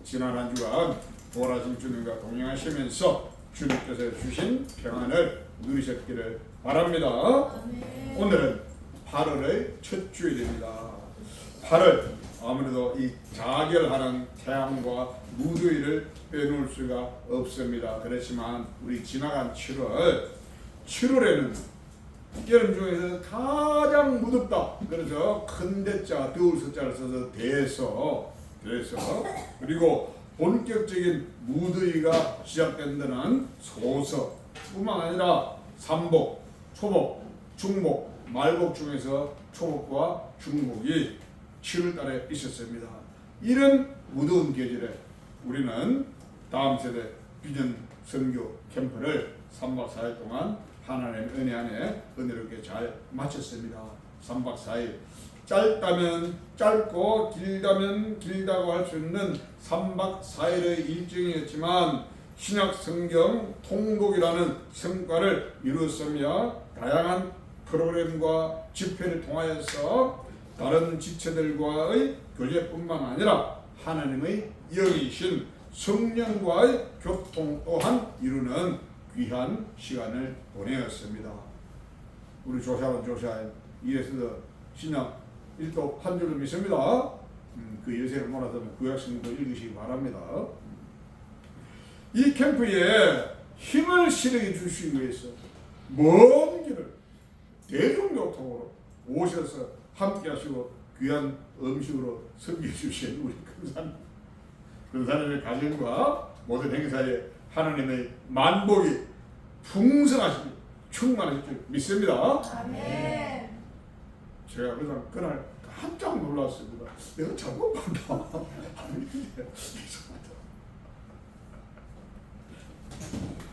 지난 한 주간 부활하신 주님과 동행하시면서 주님께서 주신 평안을 누리셨기를 바랍니다. 오늘은 8월의 첫 주일입니다. 8월 아무래도 이 자결하는 태양과 무더위를 빼놓을 수가 없습니다. 그렇지만 우리 지나간 7월에는 여름 중에서 가장 무덥다. 그래서 큰 대자 더울 숫자를 써서 그래서 그리고 본격적인 무더위가 시작된다는 소서뿐만 아니라 삼복, 초복, 중복, 말복 중에서 초복과 중복이 7월달에 있었습니다. 이런 무더운 계절에 우리는 다음 세대 비전 선교 캠프를 3박 4일 동안 하나님의 은혜 안에 은혜롭게 잘 마쳤습니다. 3박 4일 짧다면 짧고 길다면 길다고 할 수 있는 3박 4일의 일정이었지만 신약 성경 통독이라는 성과를 이루었으며 다양한 프로그램과 집회를 통하여서 다른 지체들과의 교제뿐만 아니라 하나님의 영이신 성령과의 교통 또한 이루는 귀한 시간을 보내었습니다. 우리 조샤원 조샤인 이에서도 신약 1도 한 줄을 믿습니다. 그 여세를 몰아서 구약성도 읽으시기 바랍니다. 이 캠프에 힘을 실어게 주시기 위해서 먼 길을 대중교통으로 오셔서 함께 하시고 귀한 음식으로 섬겨주신 우리 근사님의 가정과 모든 행사에 하나님의 만복이 풍성하시고 충만하실 줄 믿습니다. 아멘. 제가 그날 깜짝 놀랐습니다. 내가 잘못 봤나?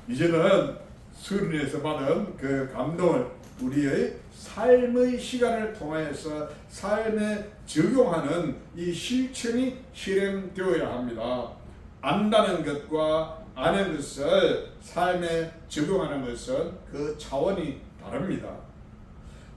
이제는 수련회에서 받은 그 감동을 우리의 삶의 시간을 통하여서 삶에 적용하는 이 실천이 실행되어야 합니다. 안다는 것과 아는 것을 삶에 적용하는 것은 그 차원이 다릅니다.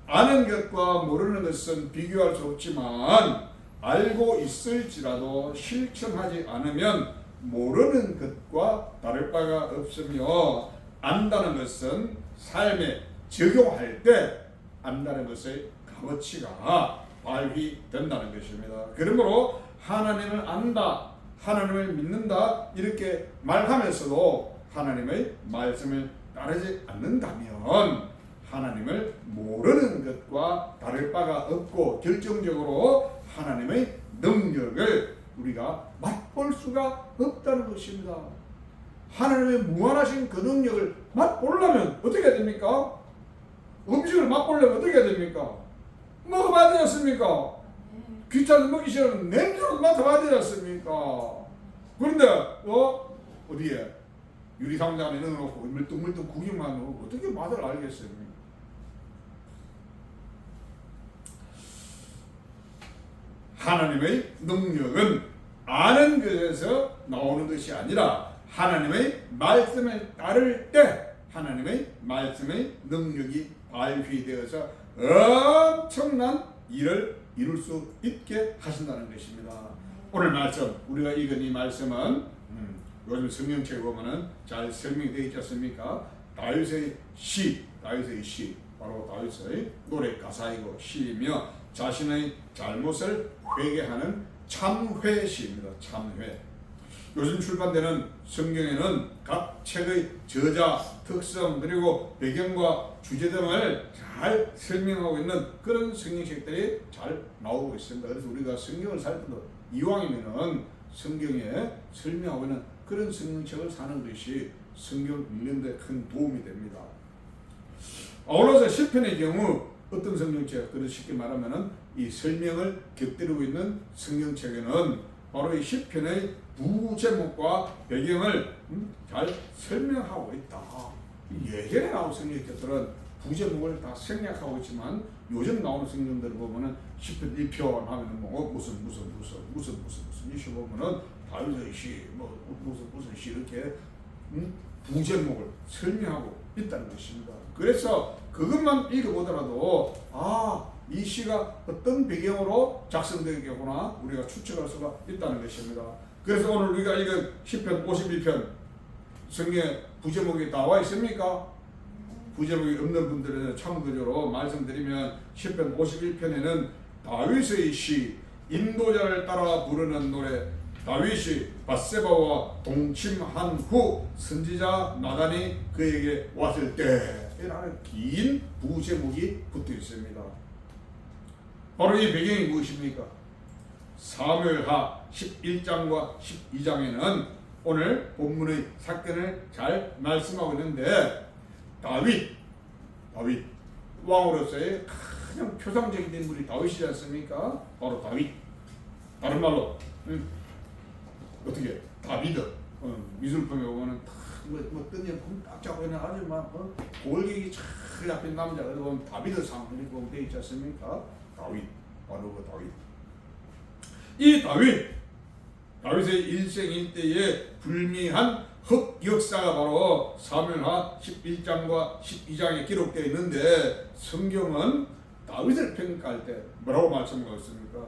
아는 것과 모르는 것은 비교할 수 없지만 알고 있을지라도 실천하지 않으면 모르는 것과 다를 바가 없으며 안다는 것은 삶에 적용할 때 안다는 것의 값어치가 발휘된다는 것입니다. 그러므로 하나님을 안다, 하나님을 믿는다 이렇게 말하면서도 하나님의 말씀을 따르지 않는다면 하나님을 모르는 것과 다를 바가 없고 결정적으로 하나님의 능력을 우리가 맛볼 수가 없다는 것입니다. 하나님의 무한하신 그 능력을 맛보려면 어떻게 해야 됩니까? 음식을 맛보려면 어떻게 해야 됩니까? 먹어봐야 되지 않습니까? 귀찮아서 먹기 싫으면 냄새로 맡아봐야 되지 않습니까? 그런데 어디에 유리상자 안에 넣어놓고 물뚱물뚱 구경만 하고 어떻게 맛을 알겠습니까? 하나님의 능력은 아는 것에서 나오는 것이 아니라 하나님의 말씀을 따를 때 하나님의 말씀의 능력이 발휘되어서 엄청난 일을 이룰 수 있게 하신다는 것입니다. 오늘 말씀 우리가 읽은 이 말씀은 요즘 성경책에 보면은 잘 설명이 되어 있지 않습니까? 다윗의 시 바로 다윗의 노래 가사이고 시이며 자신의 잘못을 회개하는 참회시입니다. 참회. 요즘 출판되는 성경에는 각 책의 저자, 특성, 그리고 배경과 주제 등을 잘 설명하고 있는 그런 성경책들이 잘 나오고 있습니다. 그래서 우리가 성경을 살 때도 이왕이면은 성경에 설명하고 있는 그런 성경책을 사는 것이 성경 읽는 데 큰 도움이 됩니다. 아울러서 시편의 경우 어떤 성경책, 그래서 쉽게 말하면은 이 설명을 곁들이고 있는 성경책에는 바로 이 시편의 부제목과 배경을 잘 설명하고 있다. 예전에 나온 성경책들은 부제목을 다 생략하고 있지만 요즘 나오는 성경들을 보면은 시편 1편 하면은 무슨 이슈 보면은 다윗의 시, 무슨 시 이렇게 부제목을 설명하고 있다는 것입니다. 그래서 그것만 읽어보더라도 이 시가 어떤 배경으로 작성되겠구나 우리가 추측할 수가 있다는 것입니다. 그래서 오늘 우리가 읽은 시편 52편 성경에 부제목이 나와 있습니까? 부제목이 없는 분들은 참고적으로 말씀드리면 시편 51편에는 다윗의 시, 인도자를 따라 부르는 노래, 다윗이 밧세바와 동침한 후 선지자 나단이 그에게 왔을 때라는 긴 부제목이 붙어 있습니다. 바로 이 배경이 무엇입니까? 사무엘하 11장과 12장에는 오늘 본문의 사건을 잘 말씀하고 있는데 다윗 왕으로서의 가장 표상적인 인물이 다윗이지 않습니까? 바로 다윗. 다른 말로 어떻게 다비드 미술품에 보면은 뭐 뜬연품 딱 잡고 있는 아주 막 골격이 쫙 잡힌 남자가 보면 다비드상 이렇게 보면 되어 있지 않습니까? 다윗 바로 그 다윗. 이 다윗의 일생 일대에 불미한 흑역사가 바로 사무엘하 11장과 12장에 기록되어 있는데 성경은 다윗을 평가할 때 뭐라고 말씀하고 있습니까?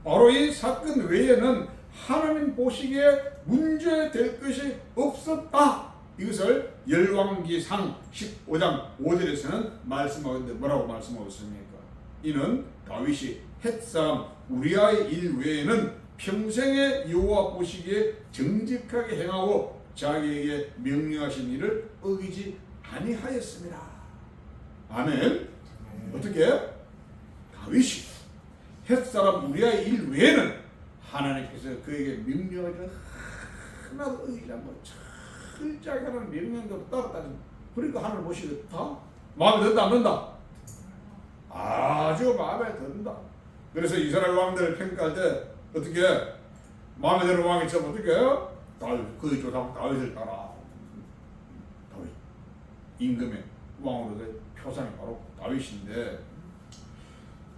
바로 이 사건 외에는 하나님 보시기에 문제될 것이 없었다. 이것을 열왕기상 15장 5절에서는 말씀하고 있는데 뭐라고 말씀하고 있습니까? 이는 다윗이 헷사람 우리아의 일 외에는 평생에 여호와 보시기에 정직하게 행하고 자기에게 명령하신 일을 어기지 아니하였습니다. 아멘. 어떻게? 다윗이 헷사람 우리아의 일 외에는 하나님께서 그에게 명령을 하나도 어기지 않고 철저하게 하는 명령대로 따랐다는, 그러니까 하나님 보시겠다? 마음에 든다 안 든다? 아주 마음에 든다. 그래서 이스라엘 왕들을 평가할 때 어떻게 마음에 드는 왕이 있으면 어떻게 그 조상 다윗을 따라. 다윗 임금의 왕으로서의 표상이 바로 다윗인데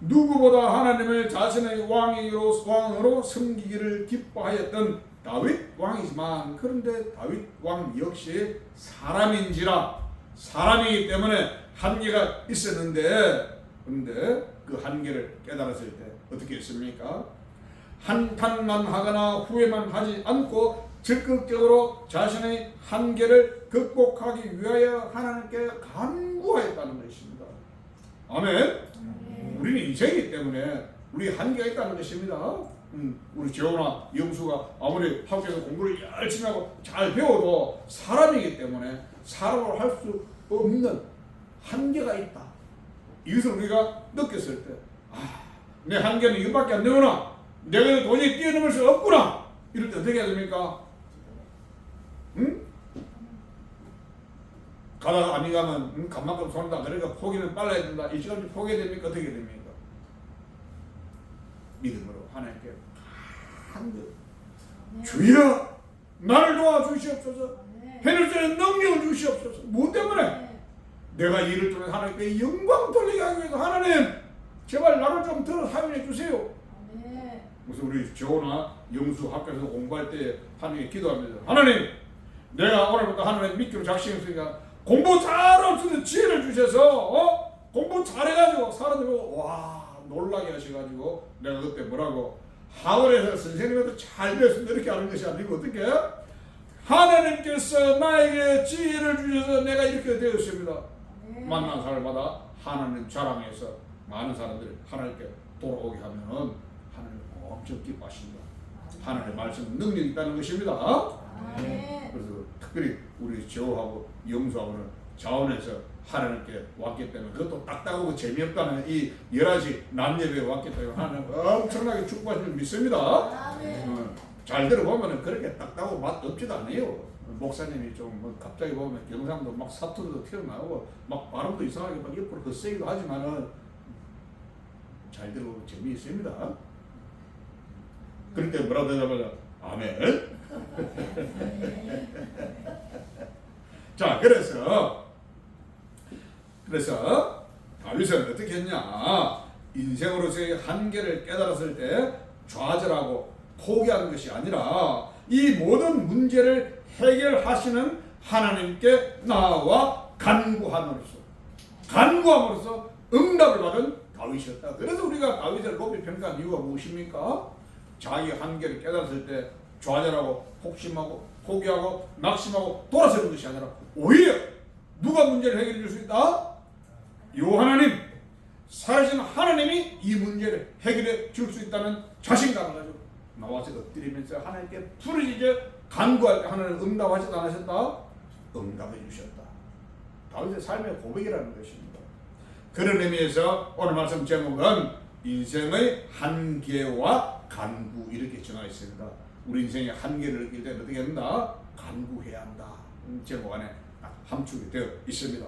누구보다 하나님을 자신의 왕으로 섬기기를 기뻐하였던 다윗 왕이지만, 그런데 다윗 왕 역시 사람이기 때문에 한계가 있었는데, 그런데 그 한계를 깨달았을 때 어떻게 했습니까? 한탄만 하거나 후회만 하지 않고 적극적으로 자신의 한계를 극복하기 위하여 하나님께 간구하였다는 것입니다. 아멘. 우리는 인생이기 때문에 우리 한계가 있다는 것입니다. 우리 재호나 영수가 아무리 학교에서 공부를 열심히 하고 잘 배워도 사람이기 때문에 사람으로 할 수 없는 한계가 있다. 이것을 우리가 느꼈을 때, 내 한계는 이것밖에 안 되구나, 내가 도저히 뛰어넘을 수 없구나, 이럴 때 어떻게 해야 됩니까? 가다가 아니 가면 간만큼 손다, 그러니까 포기는 빨라야 된다, 일찌감치 포기해야 됩니까? 어떻게 됩니까? 믿음으로 하나님께 주여 나를 도와주시옵소서, 해낼 수 있는 능력을 주시옵소서. 무엇 때문에? 내가 이를 통해 하나님께 영광 돌리게 하기 위해서 하나님 제발 나를 좀 들어 사용해 주세요. 무슨 우리 조나 영수 학교에서 공부할 때 하나님께 기도합니다. 하나님 내가 오늘부터 하나님 믿기로 작심했으니까 공부 잘할 수 있는 지혜를 주셔서 공부 잘해가지고 사람들 보고 와 놀라게 하셔가지고, 내가 그때 뭐라고 학원에서 선생님한테 잘 배웠습니다 이렇게 하는 것이 아니고, 어떻게 하나님께서 나에게 지혜를 주셔서 내가 이렇게 되었습니다. 만난 사람마다 하나님 자랑해서 많은 사람들이 하나님께 돌아오게 하면은 하나님 엄청 기뻐하십니다. 하나님의 말씀 능력이 있다는 것입니다. 그래서 특별히 우리 재호하고 영수하고는 자원에서 하나님께 왔기 때문에, 그것도 딱딱하고 재미없다는 이 11시 낮예배에 왔기 때문에 하나님 엄청나게 축복하시는 줄 믿습니다. 잘 들어보면 그렇게 딱딱하고 맛 없지도 않아요. 목사님이 좀 뭐 갑자기 보면 경상도 막 사투리도 튀어나오고 막 발음도 이상하게 막 옆으로 헛세기도 하지만은 잘 들어보면 재미있습니다. 그럴 때 뭐라고 대답하냐? 아멘. 자, 그래서 다윗은 어떻게 했냐? 인생으로서의 한계를 깨달았을 때 좌절하고 포기하는 것이 아니라 이 모든 문제를 해결하시는 하나님께 나아와 간구함으로써 응답을 받은 다윗이었다. 그래서 우리가 다윗을 높이 평가한 이유가 무엇입니까? 자기 한계를 깨달았을 때 좌절하고 폭심하고 포기하고 낙심하고 돌아서는 것이 아니라 오히려 누가 문제를 해결해 줄 수 있다? 요 하나님, 살아계신 하나님이 이 문제를 해결해 줄 수 있다는 자신감을 가지고 나와서 엎드리면서 하나님께 부르짖어 간구할 때 하나님 응답하지도 않으셨다? 응답해 주셨다. 다윗의 삶의 고백이라는 것입니다. 그런 의미에서 오늘 말씀 제목은 인생의 한계와 간구 이렇게 정하여 있습니다. 우리 인생의 한계를 느낄 때는 어떻게 한다? 간구해야 한다. 제목 안에 함축이 되어 있습니다.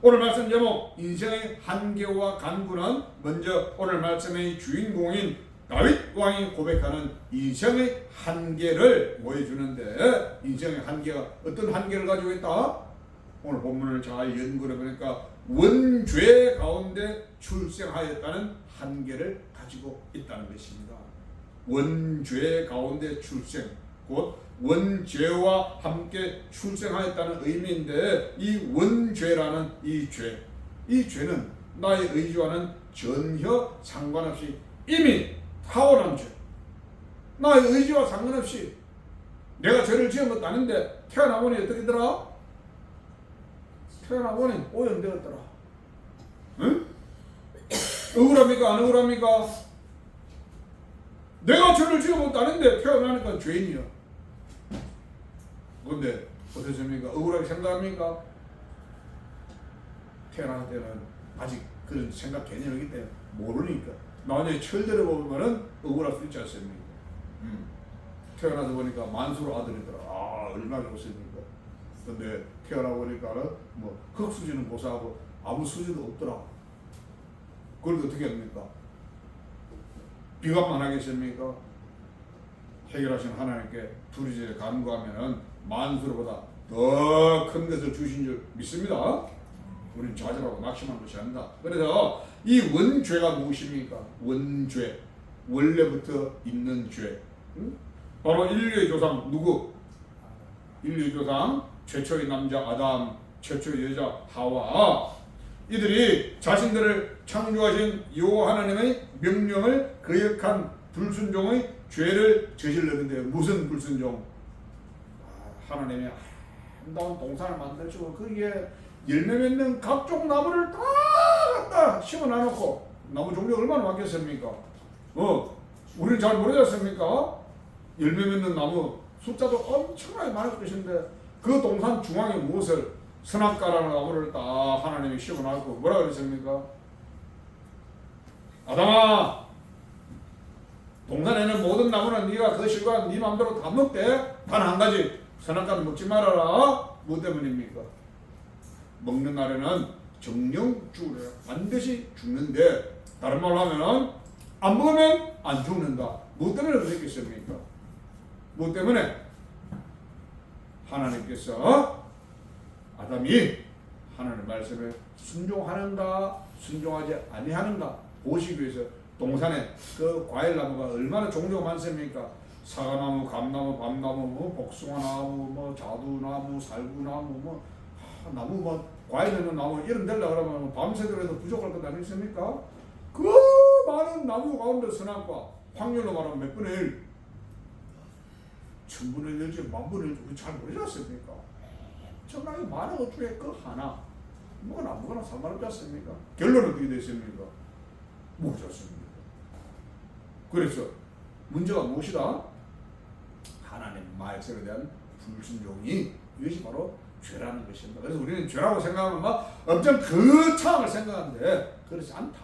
오늘 말씀 제목 인생의 한계와 간구는 먼저 오늘 말씀의 주인공인 다윗 왕이 고백하는 인생의 한계를 보여주는데, 인생의 한계가 어떤 한계를 가지고 있다? 오늘 본문을 잘 연구해 보니까 원죄 가운데 출생하였다는 한계를 가지고 있다는 것입니다. 원죄 가운데 출생, 곧 원죄와 함께 출생하였다는 의미인데, 이 원죄라는 이 죄는 나의 의지와는 전혀 상관없이 이미 타오른 죄, 나의 의지와 상관없이 내가 죄를 지은 것도 아닌데 태어나보니 어떻게 더라? 태어나보니 오염되었더라. 응? 억울합니까? 안 억울합니까? 내가 죄를 지은 것도 아닌데 태어나니까 죄인이야. 그런데 어떻습니까? 억울하게 생각합니까? 태어날 때는 아직 그런 생각 개념이기 때문에 모르니까. 나중에 철들어 보면은 억울할 수 있지 않습니까? 태어나서 보니까 만수로 아들이더라. 아, 얼마나 좋습니까? 근데 태어나 보니까는 뭐 흙수지는 고사하고 아무 수지도 없더라. 그걸 어떻게 합니까? 비관만 하겠습니까? 해결하신 하나님께 부르짖어 간구하면은 만수로보다 더 큰 것을 주신 줄 믿습니다. 우리는 좌절하고 낙심한 것이 아니다. 그래서 이 원죄가 무엇입니까? 원죄, 원래부터 있는 죄. 바로 인류의 조상 누구? 인류의 조상 최초의 남자 아담, 최초의 여자 하와. 이들이 자신들을 창조하신 여호와 하나님의 명령을 거역한 불순종의 죄를 저질렀는데, 무슨 불순종? 하나님이 아름다운 동산을 만들시고 거기에 열매 맺는 각종 나무를 다 갖다 심어놔놓고, 나무 종류 얼마나 많겠습니까? 우리는 잘 모르지 않습니까? 열매 맺는 나무 숫자도 엄청나게 많을 것인데, 그 동산 중앙에 무엇을, 선악과라는 나무를 딱 하나님이 심어놨고 뭐라 그랬습니까? 아담아, 동산에는 모든 나무는 네가 그 실과 네 마음대로 다 먹되 단 한 가지, 선악과는 먹지 말아라. 뭐 때문입니까? 먹는 날에는 정령 죽으라. 반드시 죽는데, 다른 말로 하면은 안 먹으면 안 죽는다. 뭐 때문에 그랬겠습니까? 뭐 때문에? 하나님께서 아담이 하나님의 말씀에 순종하는가 순종하지 아니하는가 보시기 위해서 동산에 그 과일나무가 얼마나 종류가 많습니까? 사과나무, 감나무, 밤나무, 뭐 복숭아나무, 뭐 자두나무, 살구나무, 나무 뭐 과일 맺는 나무 이런 데려 그러면 밤새도록 부족할 것 아니겠습니까? 그 많은 나무 가운데 선악과, 확률로 말하면 몇 분의 1? 1000분의 1지 만분의 1지 잘 모르지 않습니까? 엄청나게 많은 것 중에 그 하나, 뭐가 아무거나 상관없지 않습니까? 결론은 어떻게 됐습니까? 모르지 않습니까? 그래서 문제가 무엇이다? 하나님 말씀에 대한 불순종이, 이것이 바로 죄라는 것입니다. 그래서 우리는 죄라고 생각하면 막 엄청 거창을 생각하는데 그렇지 않다.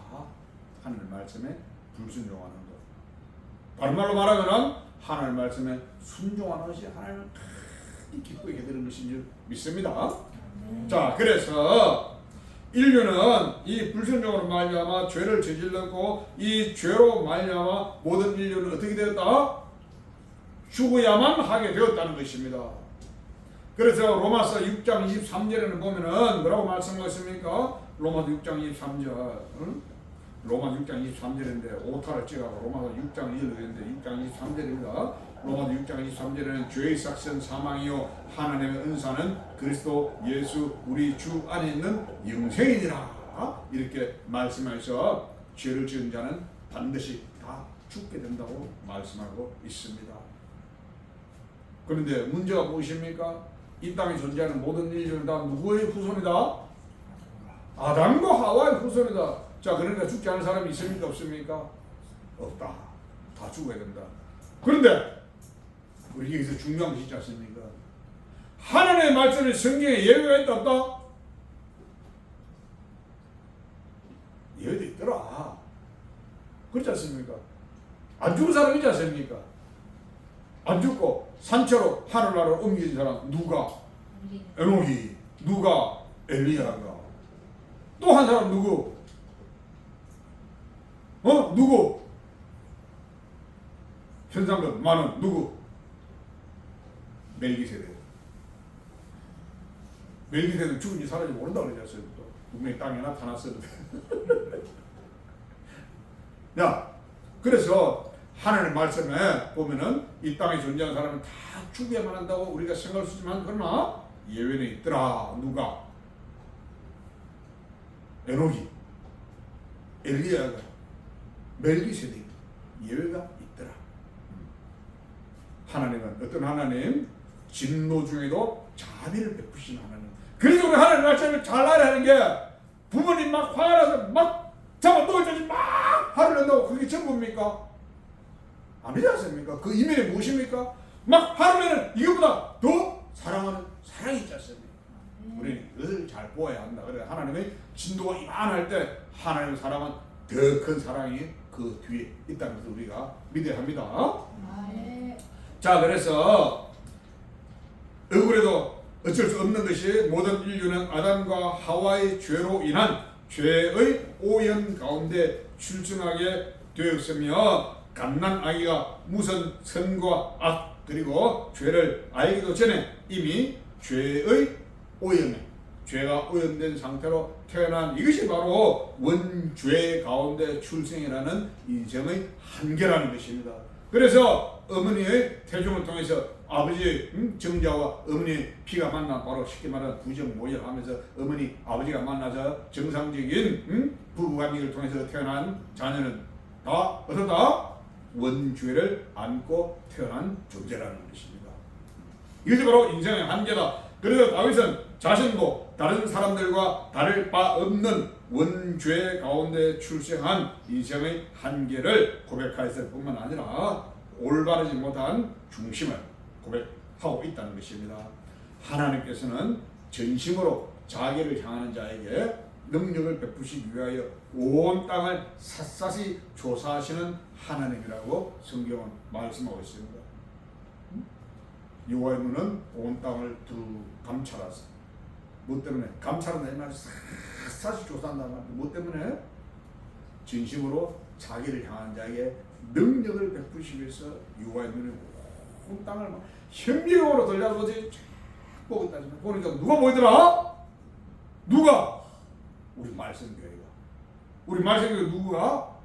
하나님 말씀에 불순종하는 것. 다른 말로 말하면 하나님 말씀에 순종하는 것이 하나님을 크게 기쁘게 해드리는 것인 줄 믿습니다. 자, 그래서 인류는 이 불순종으로 말미암아 죄를 저질렀고, 이 죄로 말미암아 모든 인류는 어떻게 되었다? 죽어야만 하게 되었다는 것입니다. 그래서 로마서 6장 23절에는 보면은 뭐라고 말씀하십니까? 로마서 6장 23절. 로마 6장 23절인데 오타를 찍어서 로마서 6장 2절로 되는데 6장 23절입니다. 로마서 6장 23절에는 죄의 삭은 사망이요 하나님의 은사는 그리스도 예수 우리 주 안에 있는 영생이니라 이렇게 말씀하셔 죄를 지은 자는 반드시 다 죽게 된다고 말씀하고 있습니다. 그런데 문제가 무엇입니까? 이 땅에 존재하는 모든 인류는 다 누구의 후손이다? 아담과 하와의 후손이다. 자, 그러니까 죽지 않을 사람이 있습니까? 없습니까? 없다. 다 죽어야 된다. 그런데 우리 여기서 중요한 것이 있지 않습니까? 하나님의 말씀이 성경에 예외가 있다 없다? 예외도 있더라. 그렇지 않습니까? 안 죽은 사람 있지 않습니까? 안 죽고 산채로 하늘나라로 옮겨진 사람 누가? 에녹이. 누가? 엘리야가. 또 한 사람 누구? 누구? 현상금 만원 누구? 멜기세덱. 멜기세덱 죽은지 살았는지 모른다 그러지 않습니까? 분명히 땅에 나타났어도 야, 그래서 하나님의 말씀에 보면은 이 땅에 존재하는 사람은 다 죽여야만 한다고 우리가 생각할 수 있지만 그러나 예외는 있더라. 누가? 에녹이, 엘리야가, 멜기세덱 예외가 있더라. 하나님은 어떤 하나님? 진노 중에도 자비를 베푸시는 하나님. 그래서 우리 하나님 말씀을 잘 알아야 하는 게 부모님 막 화가 나서 막 잡아 먹을 때지 막 화를 낸다고 그게 전부입니까? 아니지 않습니까? 그 이면에 무엇입니까? 막 화를 내는 이것보다 더 사랑하는 사랑이 있지 않습니까? 우리는 그것을 잘 보아야 한다. 그래 하나님의 진도가 이만할 때 하나님의 사랑은 더 큰 사랑이 그 뒤에 있다는 것을 우리가 믿어야 합니다. 자, 그래서 억울해도 어쩔 수 없는 것이 모든 인류는 아담과 하와의 죄로 인한 죄의 오염 가운데 출생하게 되었으며 갓난 아기가 무슨 선과 악 그리고 죄를 알기도 전에 이미 죄의 오염에 죄가 오염된 상태로 태어난 이것이 바로 원죄 가운데 출생이라는 인생의 한계라는 것입니다. 그래서 어머니의 태중을 통해서 아버지의 정자와 어머니의 피가 만나 바로 쉽게 말하면 부정모혈하면서 어머니 아버지가 만나서 정상적인 부부관계를 통해서 태어난 자녀는 다 어떻다? 원죄를 안고 태어난 존재라는 것입니다. 이것이 바로 인생의 한계다. 그래서 다윗은 자신도 다른 사람들과 다를 바 없는 원죄 가운데 출생한 인생의 한계를 고백하였을 뿐만 아니라 올바르지 못한 중심을 고백하고 있다는 것입니다. 하나님께서는 전심으로 자기를 향하는 자에게 능력을 베푸시기 위하여 온 땅을 샅샅이 조사하시는 하나님이라고 성경은 말씀하고 있습니다. 여호와의 눈은 온 땅을 두루 감찰하사. 뭐 때문에? 감찰한다 이 말은 샅샅이 조사한다는 말이에요. 뭐 때문에? 진심으로 자기를 향한 자에게 능력을 베푸시기 위해서 여호와의 눈이 온 땅을 막 현미경으로 돌려보지 보고 있다. 보니까 누가 보이더라? 누가? 우리 말씀교회가. 우리 말씀교회 누구가?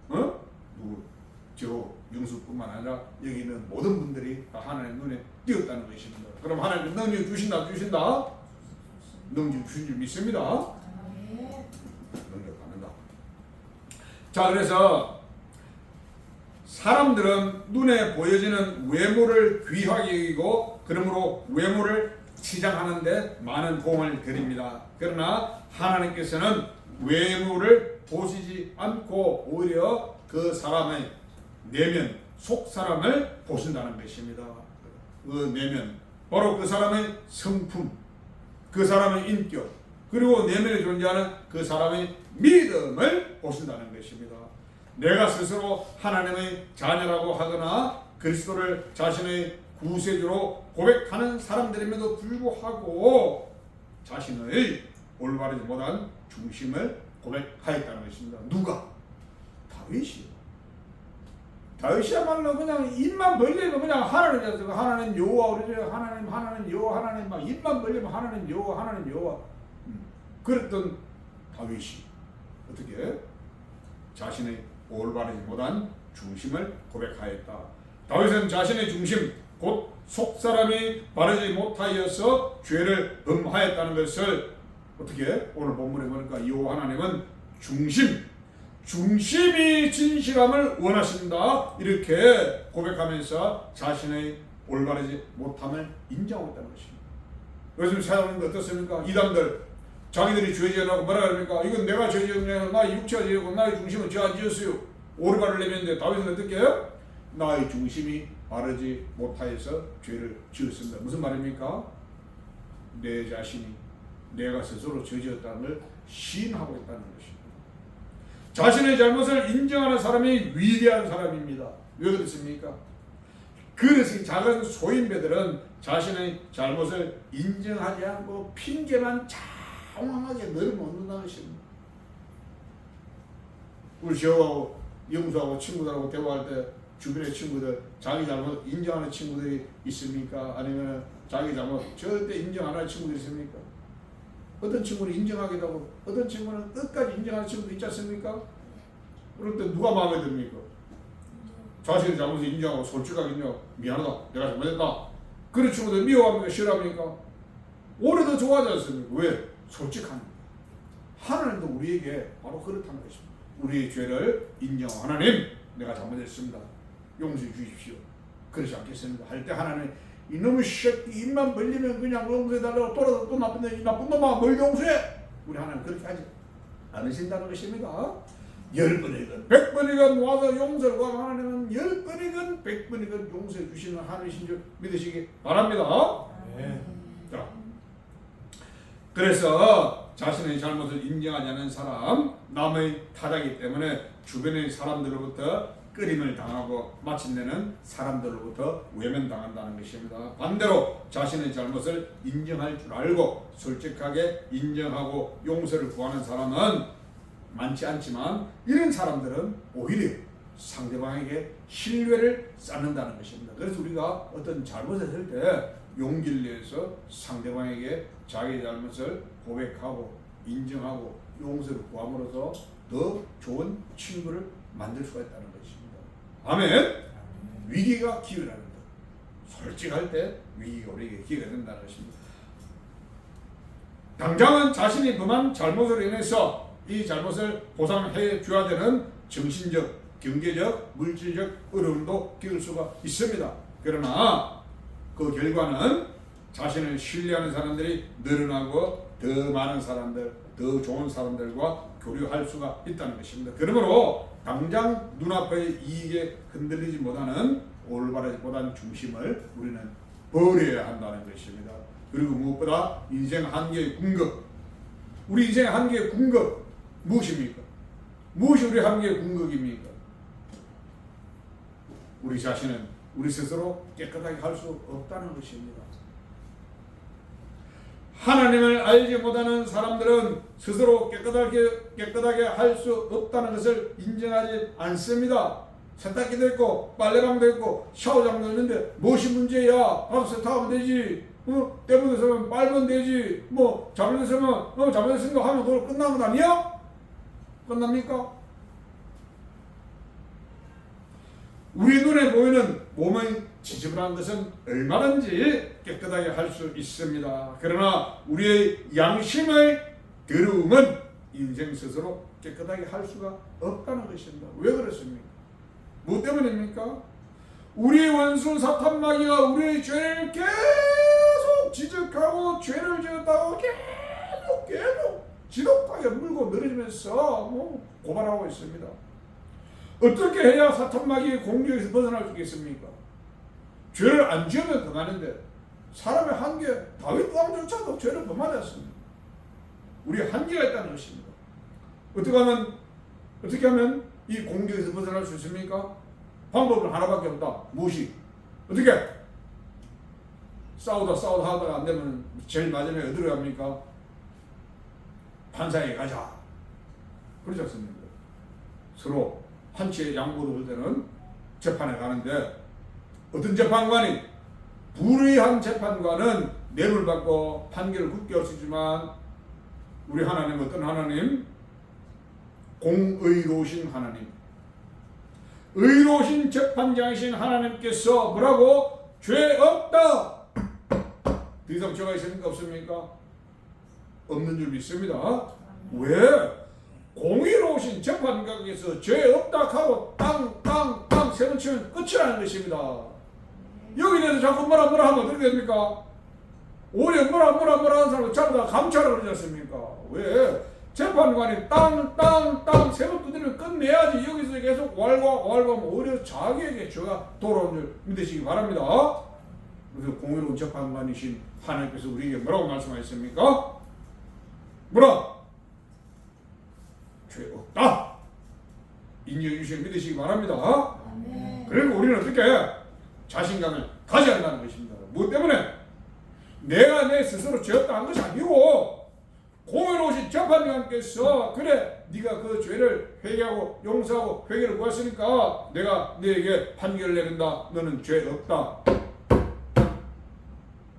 누구? 저 영수뿐만 아니라 여기 있는 모든 분들이 다 하나님의 눈에 띄었다는 것입니다. 그럼 하나님 능력 주신다? 능력 주신 줄 믿습니다. 능력 받는다. 자, 그래서 사람들은 눈에 보여지는 외모를 귀하게 여기고 그러므로 외모를 치장하는 데 많은 공을 들입니다. 그러나 하나님께서는 외모를 보시지 않고 오히려 그 사람의 내면, 속 사람을 보신다는 것입니다. 그 내면, 바로 그 사람의 성품, 그 사람의 인격, 그리고 내면에 존재하는 그 사람의 믿음을 보신다는 것입니다. 내가 스스로 하나님의 자녀라고 하거나 그리스도를 자신의 구세주로 고백하는 사람들임에도 불구하고 자신의 올바르지 못한 중심을 고백하였다는 것입니다. 누가? 다윗이요. 다윗이야말로 그냥 입만 벌리면 그냥 하나님이었어요. 하나님 여호와 우리 주 하나님 여호와 하나님 막 입만 벌리면 하나님 여호와 그랬던 다윗이 어떻게 자신의 올바르지 못한 중심을 고백하였다. 다윗은 자신의 중심 곧 속사람이 바르지 못하여서 죄를 범하였다는 것을 어떻게 오늘 본문에 보니까 여호와 하나님은 중심 중심이 진실함을 원하신다. 이렇게 고백하면서 자신의 올바르지 못함을 인정하고 있다는 것입니다. 요즘 세상은 어떻습니까? 이단들 자기들이 죄 지으라고 뭐라 그럽니까? 이건 내가 죄 지은 게 아니라 나의 육체가 지었고 나의 중심은 죄가 지었어요. 오르가를 내렸는데 다윗은 어떻게 해요? 나의 중심이 바르지 못하여서 죄를 지었습니다. 무슨 말입니까? 내 자신이 내가 스스로 죄 지었다는 걸 시인하고 있다는 것입니다. 자신의 잘못을 인정하는 사람이 위대한 사람입니다. 왜 그렇습니까? 그래서 작은 소인배들은 자신의 잘못을 인정하지 않고 핑계만 장황하게 늘어놓는다는 것입니다. 우리 저하고 영수하고 친구들하고 대화할 때 주변의 친구들 자기 잘못 인정하는 친구들이 있습니까? 아니면 자기 잘못 절대 인정 안 하는 친구들이 있습니까? 어떤 친구는 인정하기도 하고 어떤 친구는 끝까지 인정하는 친구도 있지 않습니까? 그럴 때 누가 마음에 듭니까? 자신의 잘못을 인정하고 솔직하게 인정, 미안하다, 내가 잘못했다. 그런 친구들 미워합니까? 싫어합니까? 오히려 더 좋아하지 않습니까? 왜? 솔직합니다. 하나님도 우리에게 바로 그렇다는 것입니다. 우리의 죄를 인정하고 하나님, 내가 잘못했습니다. 용서해 주십시오. 그렇지 않겠습니까? 할 때 하나님, 이놈의 새끼 입만 벌리면 그냥 용서해달라고 돌아서 또 나쁜데 이 나쁜 놈아 뭘 용서해? 우리 하나님 그렇게 하지 않으신다는 것입니다. 10번이건 100번이건 와서 용서를 구하고 하나님은 10번이건 100번이건 용서해 주시는 하나님이신 줄 믿으시기 바랍니다. 네. 자, 그래서 자신의 잘못을 인정하지 않는 사람, 남의 타자이기 때문에 주변의 사람들로부터 끌림을 당하고 마침내는 사람들로부터 외면당한다는 것입니다. 반대로 자신의 잘못을 인정할 줄 알고 솔직하게 인정하고 용서를 구하는 사람은 많지 않지만 이런 사람들은 오히려 상대방에게 신뢰를 쌓는다는 것입니다. 그래서 우리가 어떤 잘못을 했을 때 용기를 내서 상대방에게 자기의 잘못을 고백하고 인정하고 용서를 구함으로써 더 좋은 친구를 만들 수가 있다는 것입니다. 아멘. 위기가 기회라는 것. 솔직할 때 위기가 우리에게 기회가 된다는 것입니다. 당장은 자신이 범한 잘못으로 인해서 이 잘못을 보상해 줘야 되는 정신적, 경제적, 물질적 어려움도 겪을 수가 있습니다. 그러나 그 결과는 자신을 신뢰하는 사람들이 늘어나고 더 많은 사람들, 더 좋은 사람들과 교류할 수가 있다는 것입니다. 그러므로 당장 눈앞의 이익에 흔들리지 못하는 올바르지보다는 중심을 우리는 버려야 한다는 것입니다. 그리고 무엇보다 인생 한계의 궁극, 우리 인생의 한계의 궁극 무엇입니까? 무엇이 우리 한계의 궁극입니까? 우리 자신은 우리 스스로 깨끗하게 할 수 없다는 것입니다. 하나님을 알지 못하는 사람들은 스스로 깨끗하게 할 수 없다는 것을 인정하지 않습니다. 세탁기도 있고 빨래방도 있고 샤워장도 있는데 무엇이 문제야? 세탁하면 되지. 때문에 빨면 되지. 잘못했으면 잘못했으니까 하면 그걸 끝나는 거 아니야? 끝납니까? 우리 눈에 보이는 몸의 지저분한 것은 얼마든지 깨끗하게 할 수 있습니다. 그러나 우리의 양심의 더러움은 인생 스스로 깨끗하게 할 수가 없다는 것입니다. 왜 그렇습니까? 무엇 때문입니까? 우리의 원수 사탄 마귀가 우리의 죄를 계속 지적하고 죄를 지었다고 계속 지독하게 물고 늘어지면서 고발하고 있습니다. 어떻게 해야 사탄 마귀의 공격에서 벗어날 수 있겠습니까? 죄를 안 지으면 더 많은데 사람의 한계, 다윗 왕조차도 죄를 범하지 않습니다. 우리 한계가 있다는 것입니다. 어떻게 하면 이 공격에서 벗어날 수 있습니까? 방법은 하나밖에 없다. 무엇이? 어떻게? 싸우다 하다가 안 되면 제일 마지막에 어디로 갑니까? 판사에 가자. 그렇지 않습니까? 서로 한치의 양보를 할 때는 재판에 가는데 어떤 재판관이 불의한 재판관은 뇌물 받고 판결을 굳게 할 수 있지만 우리 하나님 어떤 하나님? 공의로우신 하나님, 의로우신 재판장이신 하나님께서 뭐라고? 죄 없다. 더 이상 죄가 있습니까? 없습니까? 없는 줄 믿습니다. 왜? 공의로우신 공의로우신 재판관께서 죄 없다 하고 땅땅땅 세 번 치면 끝이라는 것입니다. 여기 대해서 자꾸 뭐라 하면 어떻게 됩니까? 오히려 뭐라 하는 사람을 잡아다 감찰을 그러지 않습니까? 왜? 재판관이 땅땅땅 세 번 두드리면 끝내야지. 여기서 계속 왈가왈가하면 오히려 자기에게 죄가 돌아온 줄 믿으시기 바랍니다. 그래서 공의로운 재판관이신 하나님께서 우리에게 뭐라고 말씀하셨습니까? 뭐라? 죄 없다. 인정해 주시길 믿으시기 바랍니다. 그리고 우리는 어떻게 자신감을 가져야 한다는 것입니다. 무엇 때문에? 내가 내 스스로 죄 없다 한 것이 아니고 공의로우신 재판관께서 그래 네가 그 죄를 회개하고 용서하고 회개를 구했으니까 내가 너에게 판결을 내린다. 너는 죄 없다.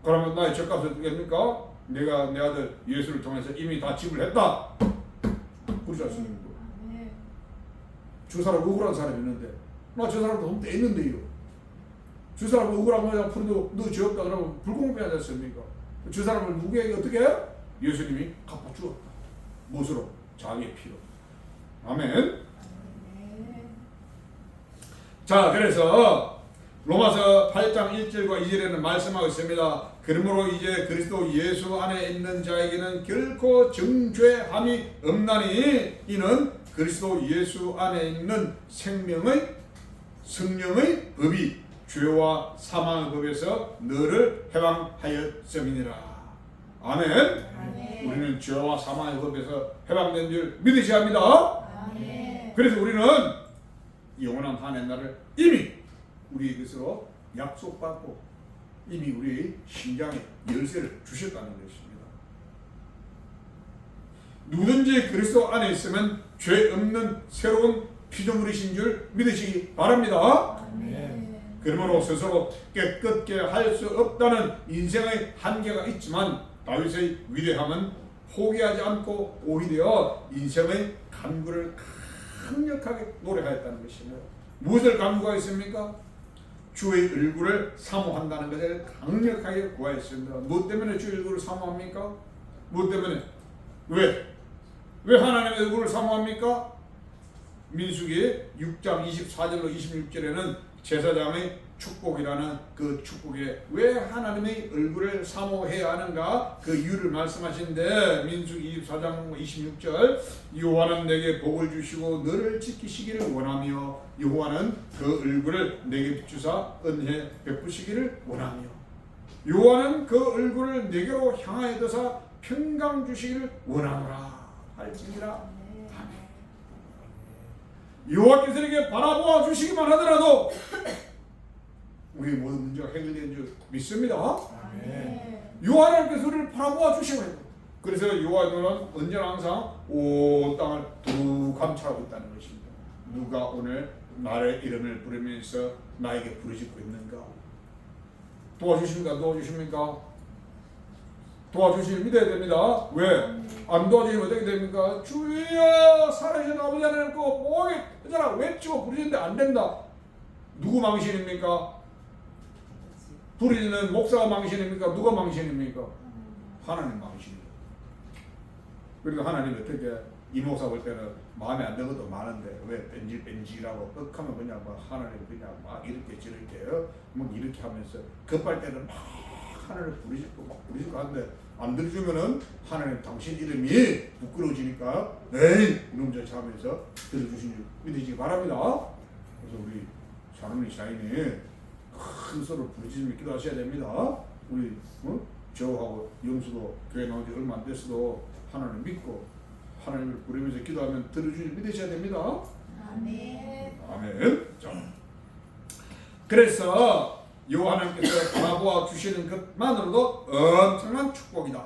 그러면 나의 죄값은 어떻게 됩니까? 내가 내 아들 예수를 통해서 이미 다 지불했다. 그렇지 않습니까? 저 사람 억울한 사람이 있는데 나 저 사람도 너무 떼있는데요. 저 사람은 억울한 거냐 풀어도 너 죄 없다 그러면 불공평하지 않습니까? 저 사람을 누구에게 어떻게 해? 예수님이 갚아주었다. 무엇으로? 자기의 피로. 아멘. 자, 그래서 로마서 8장 1절과 2절에는 말씀하고 있습니다. 그러므로 이제 그리스도 예수 안에 있는 자에게는 결코 정죄함이 없나니 이는 그리스도 예수 안에 있는 생명의 성령의 법이 죄와 사망의 법에서 너를 해방하였음이니라. 아멘. 아멘. 우리는 죄와 사망의 법에서 해방된 줄 믿으셔야 합니다. 아멘. 그래서 우리는 영원한 하나님의 나라를 이미 우리 것으로 약속받고 이미 우리 심장에 열쇠를 주셨다는 것입니다. 누구든지 그리스도 안에 있으면 죄 없는 새로운 피조물이신 줄 믿으시기 바랍니다. 아멘. 그러므로 스스로 깨끗게 할 수 없다는 인생의 한계가 있지만 다윗의 위대함은 포기하지 않고 오히려 인생의 간구를 강력하게 노래하였다는 것입니다. 무엇을 간구하였습니까? 주의 얼굴을 사모한다는 것을 강력하게 구하였습니다. 무엇 때문에 주의 얼굴을 사모합니까? 무엇 때문에? 왜 하나님의 얼굴을 사모합니까? 민수기 6장 24절로 26절에는 제사장의 축복이라는 그 축복에 왜 하나님의 얼굴을 사모해야 하는가 그 이유를 말씀하신데 민수기 24장 26절 여호와는 내게 복을 주시고 너를 지키시기를 원하며 여호와는 그 얼굴을 내게 비추사 은혜 베푸시기를 원하며 여호와는 그 얼굴을 내게로 향하여 드사 평강 주시기를 원하노라 할지니라. 여호와께서 이렇게 바라보아 주시기만 하더라도 우리 모든 문제가 해결된 줄 믿습니다. 여호와께서 우리를 바라보아 주시고 그래서 여호와는 언제나 항상 온 땅을 두 감찰하고 있다는 것입니다. 누가 오늘 나의 이름을 부르면서 나에게 부르짖고 있는가? 도와주십니까? 도와주시길 믿어야 됩니다. 왜? 안 도와주시면 어떻게 됩니까? 주여 살아계신 아버지 하나님 그 목에 그잖아 외치고 부르짖는데 안 된다. 누구 망신입니까? 부르짖는 목사가 망신입니까? 누가 망신입니까? 하나님 망신입니다. 그러니까 하나님이 어떻게 이 목사 볼 때는 마음에 안 드는 것도 많은데 왜 뺀질뺀질하고 뻑하면 그냥 막 하나님 그냥 막 이렇게 저렇게 뭐 이렇게 하면서 급할 때는 막 하나님을 부르짖고 하는데 안 들어주면은 하나님 당신 이름이 부끄러워지니까 에이 이놈 저렇게 하면서 들어주신 줄 믿으시기 바랍니다. 그래서 우리 사람이 자인이 큰 소리로 부르짖으며 기도하셔야 됩니다. 우리 저하고 영수도 교회 나온 지 얼마 안 됐어도 하나님 믿고 하나님을 부르면서 기도하면 들어주실 믿으셔야 됩니다. 아멘. 아멘. 자, 그래서 여호와께서 바라보아 주시는 것만으로도 엄청난 축복이다.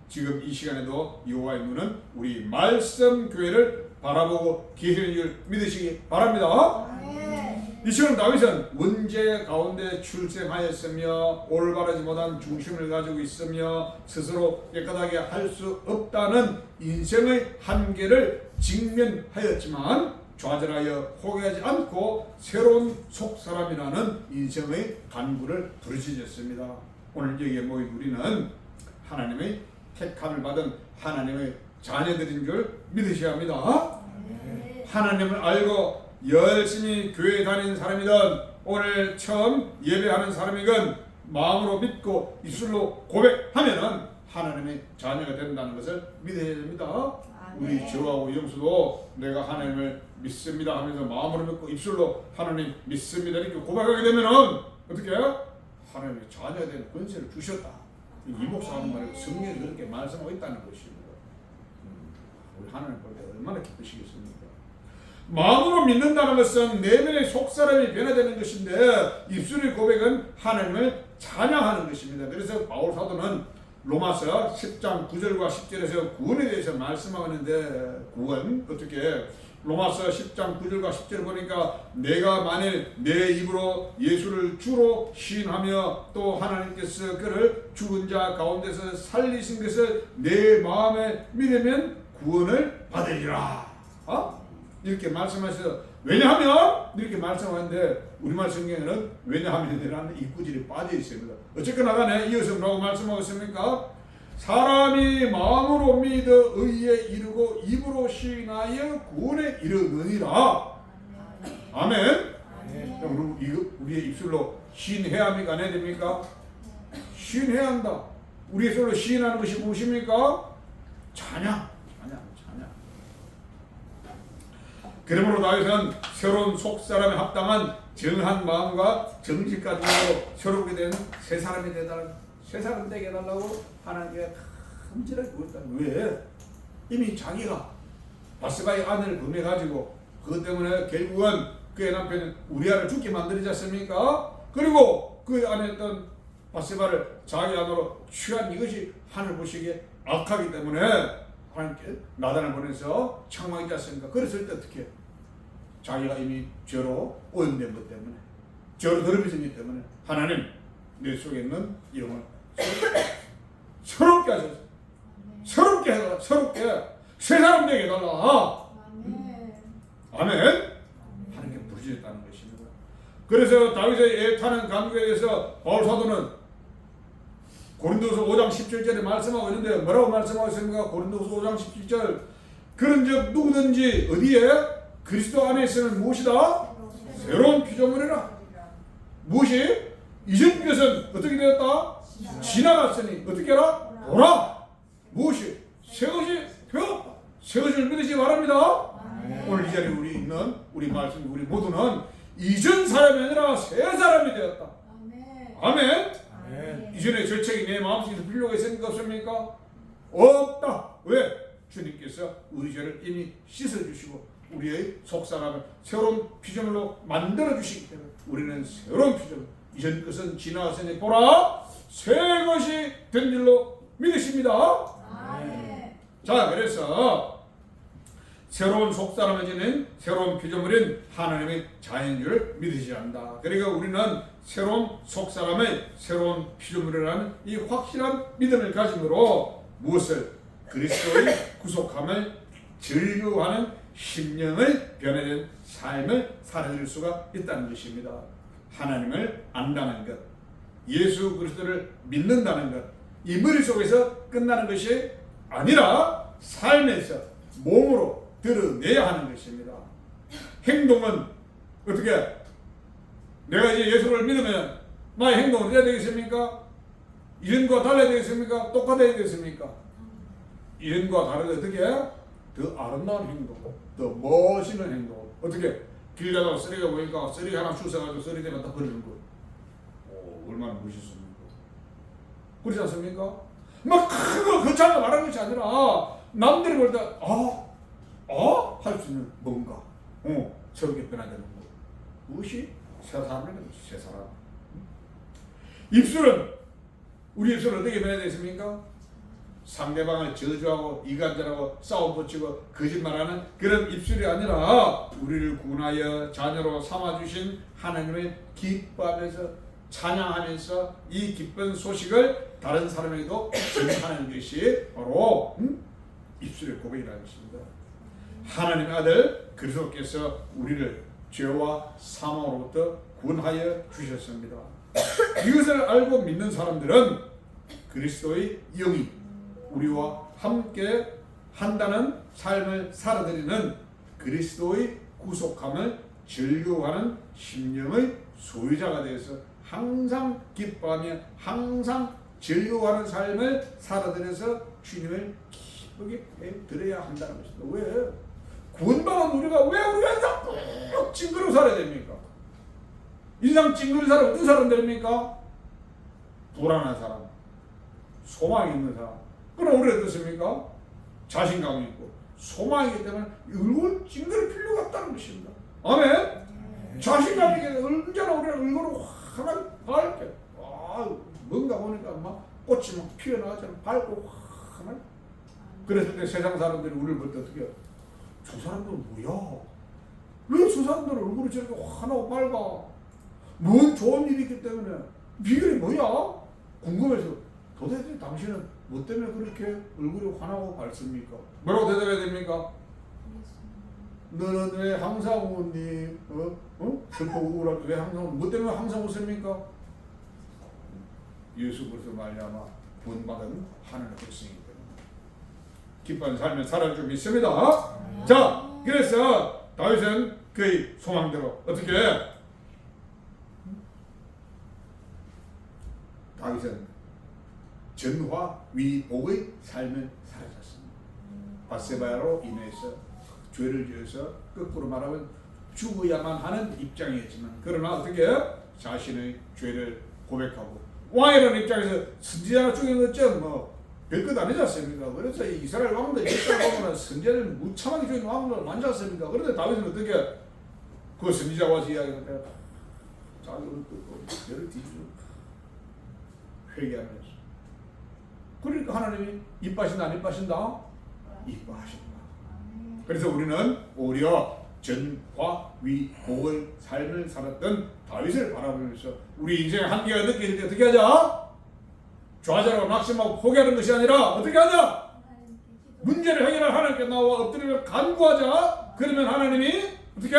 지금 이 시간에도 여호와의 눈은 우리 말씀 교회를 바라보고 계시는 줄 믿으시기 바랍니다. 이처럼 다윗은 문제 가운데 출생하였으며 올바르지 못한 중심을 가지고 있으며 스스로 깨끗하게 할 수 없다는 인생의 한계를 직면하였지만 좌절하여 포기하지 않고 새로운 속사람이라는 인생의 간구를 부르짖었습니다. 오늘 여기에 모인 우리는 하나님의 택함을 받은 하나님의 자녀들인 줄 믿으셔야 합니다. 하나님을 알고 열심히 교회 다니는 사람이든 오늘 처음 예배하는 사람이건 마음으로 믿고 입술로 고백하면은 하나님의 자녀가 된다는 것을 믿어야 됩니다. 우리 저하고 영수도 내가 하나님을 믿습니다 하면서 마음으로 믿고 입술로 하나님 믿습니다 이렇게 고백하게 되면은 어떻게 해요? 하나님의 자녀가 되는 권세를 주셨다. 이 목사 하는 말에 성경이 그렇게 말씀하고 있다는 것입니다. 우리 하나님 볼 때 얼마나 기쁘시겠습니까? 마음으로 믿는다는 것은 내면의 속사람이 변화되는 것인데 입술의 고백은 하나님을 찬양하는 것입니다. 그래서 바울 사도는 로마서 10장 9절과 10절에서 구원에 대해서 말씀하는데 구원 어떻게 로마서 10장 9절과 10절 보니까 내가 만일 내 입으로 예수를 주로 시인하며 또 하나님께서 그를 죽은 자 가운데서 살리신 것을 내 마음에 믿으면 구원을 받으리라. 이렇게 말씀하셔서 왜냐하면 이렇게 말씀하는데 우리말 성경에는 왜냐하면이라는 이 구절이 빠져 있습니다. 어쨌거나 간에 이어서 뭐라고 말씀하고 있습니까? 사람이 마음으로 믿어 의에 이르고 입으로 시인하여 구원에 이르느니라. 아멘. 그럼 우리의 입술로 시인해야 합니까? 안 해야 됩니까? 시인해야 한다. 우리의 입술로 시인하는 것이 무엇입니까? 찬양. 그러므로 다윗은 새로운 속사람에 합당한 정한 마음과 정직 가지고 새롭게 된 새 사람이 새 사람 되게 해달라고 하나님께 간절하게 구했다는 거예요. 왜? 이미 자기가 바세바의 아내를 범해가지고 그것 때문에 결국은 그의 남편은 우리아를 죽게 만들지 않습니까? 그리고 그 안에 있던 바세바를 자기 안으로 취한 이것이 하늘 보시기에 악하기 때문에 하나님께 나단을 보내서 책망하지 않습니까? 그랬을 때 어떻게 해요? 자기가 이미 죄로 오염된 것 때문에 죄로 더럽혀진 것 때문에 하나님 내 속에 있는 영을 새롭게 하셔서 새롭게 해달라. 새롭게 새 사람 되게 해달라. 아멘. 하나님께 부르셨다는 것입니다. 그래서 다윗의 애타는 간구에 대해서 바울 사도는 고린도서 5장 17절에 말씀하고 있는데 뭐라고 말씀하고 있습니까? 고린도서 5장 17절 그런 적 누구든지 어디에? 그리스도 안에 있으면 무엇이다? 새로운 피조물이라. 무엇이? 이전 것은 어떻게 되었다? 지나갔으니 어떻게 하라? 보라. 무엇이? 새것이 되었다. 새것을 믿으시기 바랍니다. 오늘 이 자리에 우리 있는 우리 말씀 우리 모두는 이전 사람이 아니라 새 사람이 되었다. 아멘. 이전에 절책이 내 마음속에서 필요가 있습니까? 없습니까? 없다. 왜? 주님께서 우리 죄를 이미 씻어주시고 우리의 속사람을 새로운 피조물로 만들어주시기 때문에 우리는 새로운 피조물 이전 것은 지나갔으니 보라 새 것이 된 줄로 믿으십니다. 자 그래서 새로운 속사람을 지닌 새로운 피조물인 하나님의 자연인 줄 믿으셔야 한다. 그러니까 우리는 새로운 속사람의 새로운 피조물이라는 이 확실한 믿음을 가짐으로 무엇을? 그리스도의 구속함을 즐거워하는 심령을 변화된 삶을 살아낼 수가 있다는 것입니다. 하나님을 안다는 것, 예수 그리스도를 믿는다는 것, 이 머릿속에서 끝나는 것이 아니라 삶에서 몸으로 드러내야 하는 것입니다. 행동은 어떻게? 내가 이제 예수를 믿으면 나의 행동은 어떻게 되겠습니까? 이전과 달라야 되겠습니까? 똑같아야 되겠습니까? 이전과 다르게 어떻게? 더 아름다운 행동, 더 멋있는 행동. 어떻게? 길 가다가 쓰레기가 보니까 쓰레기 하나 주워가지고 쓰레기 되면 다 버리는 거. 얼마나 멋있습니까? 그렇지 않습니까? 막 크고 거창하게 말하는 것이 아니라 남들이 볼 때 할 수 있는 뭔가 새롭게 변화되는 거. 무엇이? 새 사람이라는 것이 새 사람. 입술은 우리 입술은 어떻게 변화되어 있습니까? 상대방을 저주하고 이간질하고 싸움 붙이고 거짓말하는 그런 입술이 아니라 우리를 구원하여 자녀로 삼아주신 하나님을 기뻐하면서 찬양하면서 이 기쁜 소식을 다른 사람에게도 전하는 것이 바로 입술의 고백이라는 것입니다. 하나님의 아들 그리스도께서 우리를 죄와 사망으로부터 구원하여 주셨습니다. 이것을 알고 믿는 사람들은 그리스도의 영이 우리와 함께 한다는 삶을 살아드리는 그리스도의 구속함을 즐거워하는 심령의 소유자가 되어서 항상 기뻐하며 항상 즐거워하는 삶을 살아들여서 주님을 기쁘게 드려야 한다는 것입니다. 왜? 구원받은 우리가 왜 우리가 인상 꾹 찡그려 살아야 됩니까? 인상 찡그려 살아 어떤 사람 됩니까? 불안한 사람, 소망이 있는 사람. 그럼 우리 어떻습니까? 자신감이 있고 소망이기 때문에 얼굴 찡그릴 필요가 없다는 것입니다. 아멘. 자신감이 있기 때문에 언제나 우리가 얼굴을 환하게 밝게, 뭔가 보니까 막 꽃이 막 피어나잖아. 밝고 환하게. 그랬을 때 세상 사람들이 우리를 볼 때 어떻게 해요? 저 사람들은 뭐야? 왜 저 사람들은 얼굴이 저렇게 환하고 밝아? 뭔 좋은 일이 있기 때문에. 비결이 뭐야? 궁금해서 도대체 당신은 뭐 때문에 그렇게 얼굴이 환하고 밝습니까? 뭐라고 대답해야 됩니까? 너는 왜 항상 웃니? 슬퍼 우울할 때 왜 항상 뭐 때문에 항상 웃습니까? 예수 그리스도 말미암아 구원받은 하나님의 백성이기 때문에 기뻐하는 삶을 살아갈 줄 믿습니다. 자, 그래서 다윗은 그의 소망대로 어떻게 해? 다윗은 전화 위복의 삶을 살아갔습니다. 바세바로 인해서 죄를 지어서 거꾸로 말하면 죽어야만 하는 입장이었지만 그러나 어떻게 자신의 죄를 고백하고 왕이라는 입장에서 선지자가 죽인 것좀 뭐 별것 아니지 않습니까? 그래서 이스라엘 왕들 역사를 보면 선지자를 무참하게 죽인 왕들 많지 않습니까? 그런데 다윗은 어떻게 그 선지자가 와서 이야기하는데 자기는 죄를 뒤집어 회개하면서 그러니까 하나님이 이뻐하신다 안 이뻐하신다? 이뻐하신다. 그래서 우리는 오히려 전과 위복의 삶을 살았던 다윗을 바라보면서 우리 인생의 한계가 느껴질 때 어떻게 하자? 좌절하고 낙심하고 포기하는 것이 아니라 어떻게 하자? 문제를 해결할 하나님께 나와 엎드리며 간구하자. 그러면 하나님이 어떻게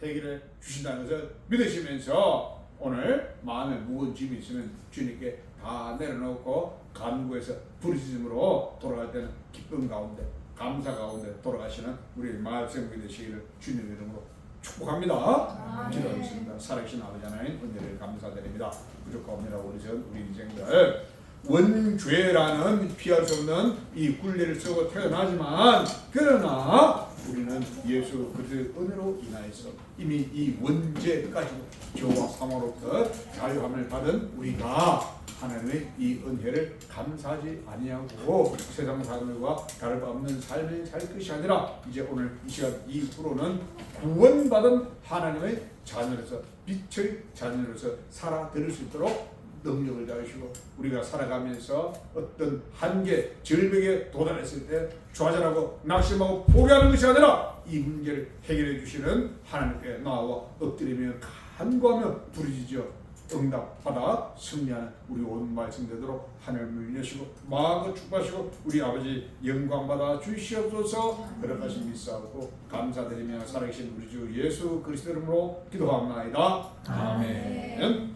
해결해 주신다는 것을 믿으시면서 오늘 마음에 무거운 짐이 있으면 주님께 다 내려놓고 간구해서 부르짖음으로 돌아갈 때는 기쁨 가운데 감사 가운데 돌아가시는 우리 말씀이 되시기를 주님의 이름으로 축복합니다. 기도하겠습니다. 살아계신 아버지 하나님 은혜를 감사드립니다. 부족하옵니다. 우리 인생들 원죄라는 피할 수 없는 이 굴레를 쓰고 태어나지만 그러나 우리는 예수 그리스도의 은혜로 인하여서 이미 이 원죄까지도 죄와 사망으로부터 자유함을 받은 우리가 하나님의 이 은혜를 감사하지 아니하고 세상 사람들과 다를 바 없는 삶을 살 것이 아니라 이제 오늘 이 시간 이후로는 구원받은 하나님의 자녀로서 빛의 자녀로서 살아들을 수 있도록 능력을 다하시고 우리가 살아가면서 어떤 한계, 절벽에 도달했을 때 좌절하고 낙심하고 포기하는 것이 아니라 이 문제를 해결해 주시는 하나님께 나와 엎드리며 간구하며 부르짖어 응답받아 승리하는 우리 온 말씀 되도록 하나님을 인하시고 마음껏 축복하시고 우리 아버지 영광받아 주시옵소서. 그렇게 믿사옵고 감사드리며 살아계신 우리 주 예수 그리스도 이름으로 기도합나이다. 아멘.